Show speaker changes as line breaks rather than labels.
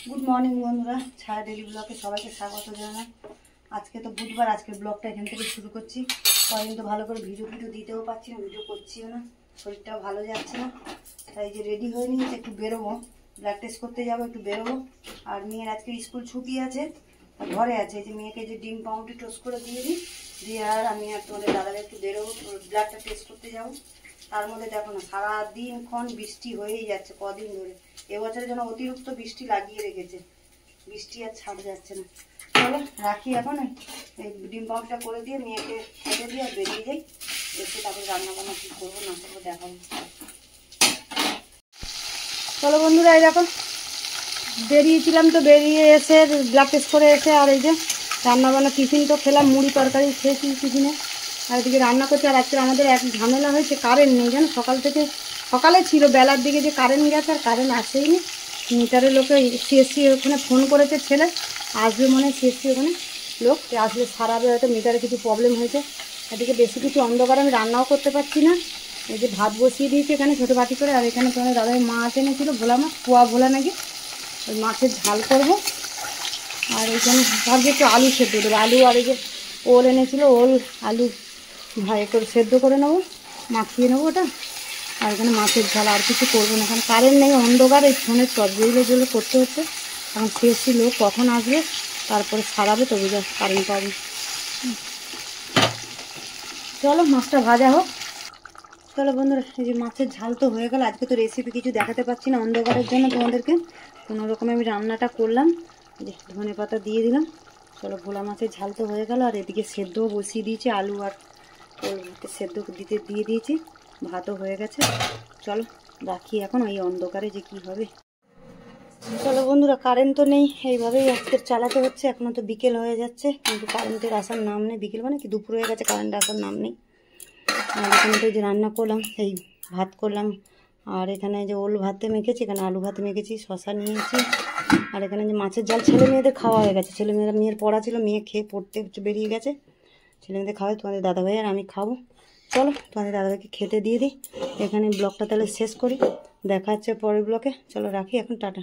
Good morning বন্ধুরা, ছায়া daily ব্লগে সবাইকে স্বাগত জানাই। আজকে তো বুধবার, আজকে ব্লগটা এখান থেকে শুরু করছি। কদিন তো ভালো করে ভিডিও দিতেও পারছি না, ভিডিও করছিও না, শরীরটাও ভালো যাচ্ছে না। তাই যে রেডি হয়ে নিয়েছি, একটু বেরোবো, ব্লাড টেস্ট করতে যাবো, একটু বেরোবো। আর মেয়ের আজকে স্কুল ছুটি আছে, ঘরে আছে। যে মেয়েকে যে ডিম পাউরুটি টোস্ট করে দিয়ে দিই, দিয়ে আর আমি আর তোমাদের দাদারা একটু বেরোবো, ব্লাডটা টেস্ট করতে যাবো। তার মধ্যে দেখো না, সারাদিন ক্ষণ বৃষ্টি হয়েই যাচ্ছে কদিন ধরে। এবছরের জন্য অতিরিক্ত বৃষ্টি লাগিয়ে রেখেছে, বৃষ্টি আর ছাড় যাচ্ছে না। চলো রাখি এখন, এই ডিম পাউরুটিটা করে দিয়ে মেয়েকে খেতে দিয়ে আর বেরিয়ে যাই। এসে তারপরে রান্না বান্না কী করবো না করবো দেখাবো। চলো বন্ধুরা, এই দেখো বেরিয়েছিলাম, তো বেরিয়ে এসে ব্লাড টেস্ট করে এসে আর এই যে রান্নাবান্না টিফিন তো খেলাম, মুড়ি তরকারি খেয়েছি টিফিনে। আর এদিকে রান্না করছে। আর আজকে আমাদের এক ঝামেলা হয়েছে, কারেন্ট নেই জানো। সকালে ছিল, বেলার দিকে যে কারেন্ট গেছে আর কারেন্ট আসেইনি। মিটারের লোকে সিএসসি ওখানে ফোন করেছে, ছেলে আসবে মনে হয়, সিএসসি ওখানে লোক আসলে সারাবে, হয়তো মিটারে কিছু প্রবলেম হয়েছে। এদিকে বেশি কিছু অন্ধকার, আমি রান্নাও করতে পারছি না। এই যে ভাত বসিয়ে দিয়েছি এখানে ছোটো বাটি করে। আর এখানে তোমার দাদাই মাছ এনেছিল, ভোলা মাছ, পোয়া ভোলা নাকি, ওই মাছের ঝাল করবো। আর এইখানে ভাবছি একটু আলু সেদ্ধ দেবো, আলু আর এই যে ওল এনেছিল, ওল আলু ভাই করে সেদ্ধ করে নেবো, মাখিয়ে নেবো ওটা। আর এখানে মাছের ঝাল, আর কিছু করবো না। কারণ কারেন্ট নেই, অন্ধকার, এই ফোনের টর্চ যেগুলো করতে হচ্ছে। কারণ সিএসসি লোক কখন আসবে, তারপরে সারাবে, তবে যা কারেন্ট পাবে। চলো মাছটা ভাজা হোক। চলো বন্ধুরা, এই যে মাছের ঝাল তো হয়ে গেল। আজকে তো রেসিপি কিছু দেখাতে পারছি না অন্ধকারের জন্য তোমাদেরকে, কোনো রকমে আমি রান্নাটা করলাম। যে ধনে পাতা দিয়ে দিলাম। চলো, ভোলা মাছের ঝাল তো হয়ে গেল। আর এদিকে সেদ্ধও বসিয়ে দিয়েছি, আলু আর ওল সেদ্ধ দিয়ে দিয়েছি, ভাতও হয়ে গেছে। চলো রাখি এখন, ওই অন্ধকারে যে কি হবে। চলো বন্ধুরা, কারেন্ট তো নেই, এইভাবেই আজকে চালাতে হচ্ছে। এখনও তো বিকেল হয়ে যাচ্ছে, কিন্তু কারেন্টের আসার নাম নেই। বিকেল মানে কি, দুপুর হয়ে গেছে, কারেন্ট আসার নাম নেই। আর এখানে তো যে রান্না করলাম, এই ভাত করলাম। আর এখানে যে ওল ভাতে মেখেছি, এখানে আলু ভাতে মেখেছি, শশা নিয়েছি। আর এখানে যে মাছের ঝাল, ছেলে মেয়েদের খাওয়া হয়ে গেছে। মেয়ের পড়া ছিল, মেয়ে খেয়ে পড়তে বেরিয়ে গেছে। ছেলে মেয়েদের খাওয়াই, তোমাদের দাদাভাই আর আমি খাবো। চলো তোমাদের দাদাভাইকে খেতে দিয়ে দিই। এখানে ব্লগটা তাহলে শেষ করি, দেখা হচ্ছে পরের ব্লগে। চলো রাখি এখন, টাটা।